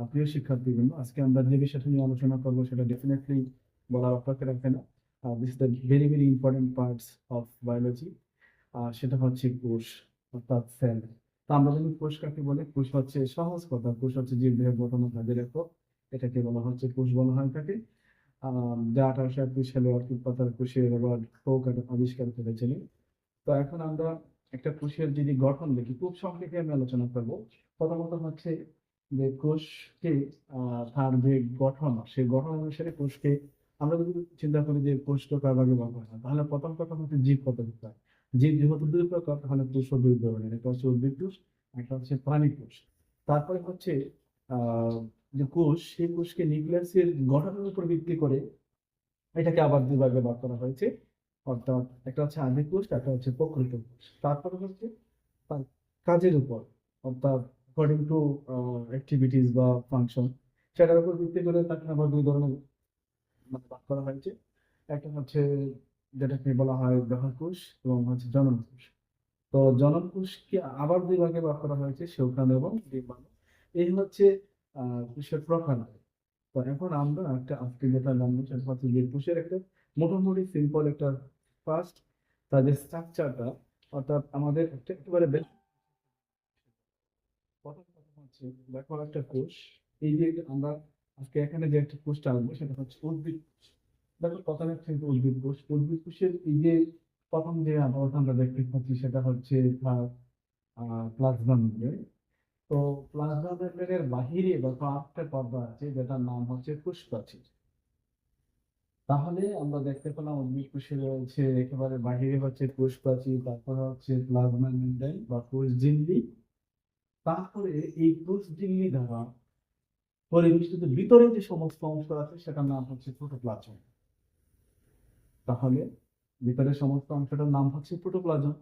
প্রিয় শিক্ষার্থীবৃন্দ, আজকে আমরা যে বিষয়টা নিয়ে আলোচনা করবো সেটা ডেফিনেটলি বলার অপেক্ষা রাখে না। This is the very very important parts of biology. সেটা হচ্ছে কোষ, অর্থাৎ সেল। তো আমরা যদি কোষ কাকে বলে, কোষ হচ্ছে সহজ কথা, কোষ হচ্ছে জীবদেহের গঠন ও কাজের একক। এটাকে বলা হচ্ছে কোষ বলা হয় থাকে। যা 1831 সালে অর্কিড পাতার কোষে রবার্ট কোক আবিষ্কার করেছিলেন। তো এখন আমরা একটা কোষের যদি গঠন দেখি, খুব সংক্ষেপে আমি আলোচনা করবো। প্রথমত হচ্ছে যে কোষকে তার যে গঠন, সেই গঠন অনুসারে কোষকে আমরা যদি চিন্তা করি যে কোষকে কয় ভাগে ভাগ করা হয়, তাহলে প্রথম কথা হচ্ছে জীব কত প্রকার। জীব যেহেতু দুই প্রকার, তাহলে কোষও দুই ধরনের, একটা হচ্ছে উদ্ভিদ কোষ, একটা হচ্ছে প্রাণী কোষ। তারপরে হচ্ছে আহ যে কোষ, সেই কোষকে নিউক্লিয়াসের গঠনের উপর ভিত্তি করে এটাকে আবার দুই ভাগে ভাগ করা হয়েছে। অর্থাৎ একটা হচ্ছে আণবিক কোষ, একটা হচ্ছে প্রকৃত কোষ। তারপরে হচ্ছে তার কাজের উপর, অর্থাৎ অ্যাকর্ডিং টু অ্যাক্টিভিটিস বা ফাংশন, সেটার উপর ভিত্তি করে তাকে আবার দুই ধরনের মানে ভাগ করা হয়েছে। একটা হচ্ছে যেটাকে বলা হয় দেহকোষ, এবং হচ্ছে জনন কোষ। তো জনন কোষকে আবার দুই ভাগে ভাগ করা হয়েছে, শুক্রাণু এবং ডিম্বাণু। এই হচ্ছে কোষের প্রকার। তো এখন আমরা একটা আজকে যেটা জানবো সেটা হচ্ছে যে কোষের একটা মোটামুটি সিম্পল একটা ফার্স্ট তার যে স্ট্রাকচারটা, অর্থাৎ আমাদের একটা একেবারে প্রথম কথা হচ্ছে, দেখো একটা কোষ। এই যে আমরা আজকে এখানে যে একটা কোষটা আনবো সেটা হচ্ছে উদ্ভিদ কোষ। দেখো প্রথমে হচ্ছে উদ্ভিদ কোষ। উদ্ভিদ কোষের এই যে প্রথম যে আবরণ আমরা দেখতে পাচ্ছি সেটা হচ্ছে প্লাজমা মেমব্রেন। তো প্লাজমা মেমব্রেনের বাহিরে দেখো আরেকটা পর্দা আছে যেটার নাম হচ্ছে কোষ প্রাচীর। তাহলে আমরা দেখতে পেলাম উদ্ভিদ কোষে রয়েছে একেবারে বাহিরে হচ্ছে কোষ প্রাচীর, তারপরে হচ্ছে প্লাজমা মেমব্রেন বা কোষ ঝিল্লি। তারপরে এই কোষ ঝিল্লি দ্বারা পরিবেষ্টিত ভিতরে যে সমস্ত অংশ আছে সেটার নাম হচ্ছে প্রোটোপ্লাজম। তাহলে ভিতরে সমস্ত অংশটার নাম হচ্ছে প্রোটোপ্লাজম।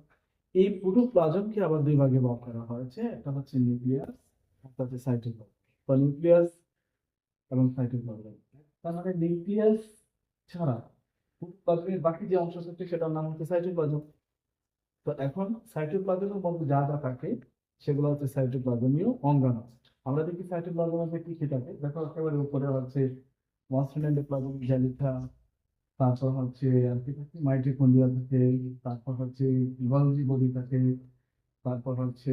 এই প্রোটোপ্লাজমকে আবার দুই ভাগে ভাগ করা হয়েছে, একটা হচ্ছে নিউক্লিয়াস, একটা হচ্ছে সাইটোপ্লাজম। তো নিউক্লিয়াস এবং সাইটোপ্লাজম, তার মানে নিউক্লিয়াস ছাড়া প্রোটোপ্লাজমের বাকি যে অংশ থাকে সেটার নাম হচ্ছে সাইটোপ্লাজম। তো এখন সাইটোপ্লাজমের মধ্যে যা যা থাকে সেগুলো হচ্ছে সাইটোপ্লাজমীয় অঙ্গাণু। আমরা দেখি সাইটোপ্লাজমের কি কি থাকে, দেখো একেবারে উপরে হচ্ছে মসৃণ এন্ডোপ্লাজম জালিকা, তারপর হচ্ছে আর কি থাকে, মাইটোকন্ড্রিয়া থাকে, তারপর হচ্ছে গলজি বডি থাকে, তারপর হচ্ছে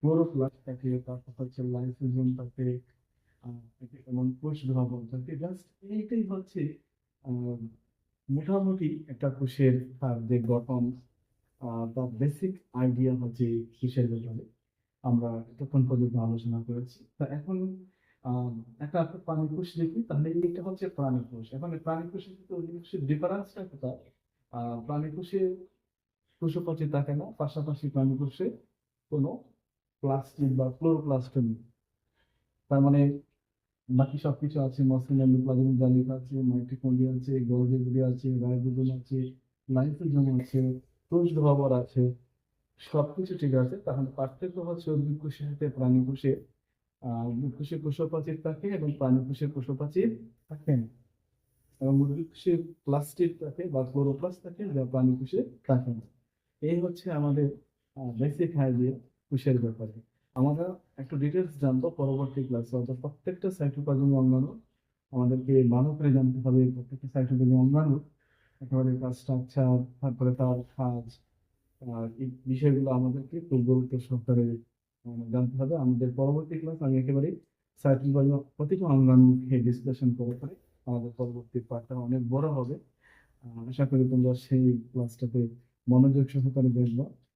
ক্লোরোপ্লাস্ট থাকে, তারপর হচ্ছে লাইসোজোম থাকে, এবং কোষ ভবন থাকে। জাস্ট এইটাই হচ্ছে আহ, মোটামুটি একটা কোষের তার যে গঠন, তার বেসিক আইডিয়া হচ্ছে কিসের ব্যাপারে আমরা এতক্ষণ পর্যন্ত আলোচনা করেছি। তা এখন আহ, একটা একটা প্রাণী কোষ দেখি, তাহলে এটা হচ্ছে প্রাণী কোষ। এখন এই প্রাণী কোষের সাথে অন্য কোষের ডিফারেন্সটা কোথায়? প্রাণী কোষে কোষপ্রাচীর থাকে না, পাশাপাশি প্রাণী কোষে কোনো প্লাস্টিক বা ক্লোরোপ্লাস্ট নেই। তার মানে বাকি সবকিছু আছে, মসৃণ এন্ডোপ্লাজমিক জালিকা আছে, মাইটোকন্ড্রিয়া আছে, গোলজি আছে, রাইবোজোম আছে, লাইসোজোম আছে, কোষ গহ্বর আছে, সবকিছু ঠিক আছে। তাহলে পার্থক্য হচ্ছে উদ্ভিদ কোষের সাথে প্রাণী কোষে উদ্ভিদ কোষে কোষপ্রাচীর থাকে এবং প্রাণী কোষে কোষপ্রাচীর থাকে না। এবং উদ্ভিদ কোষে প্লাস্টিড থাকে বা ক্লোরোপ্লাস্ট থাকে, যা প্রাণী কোষে থাকে না। এই হচ্ছে আমাদের বেসিক আইডিয়া কোষের ব্যাপারে। আমরা একটু ডিটেলস জানবো পরবর্তী ক্লাসে, অর্থাৎ প্রত্যেকটা সাইটোপ্লাজমিক অঙ্গাণু আমাদেরকে ভালো করে জানতে হবে। প্রত্যেকটা সাইটোপ্লাজমিক অঙ্গাণু একেবারে তার স্ট্রাকচার, তারপরে তার কাজ, এই বিষয়গুলো আমাদেরকে খুব গুরুত্ব সহকারে জানতে হবে। আমাদের পরবর্তী ক্লাস আমি একেবারে সাইটোপ্লাজম প্রতিটি অঙ্গাণুকে বিশ্লেষণ করে করে আমাদের পরবর্তী পাঠটা অনেক বড় হবে। আশা করি তোমরা সেই ক্লাসটাতে মনোযোগ সহকারে দেখবা।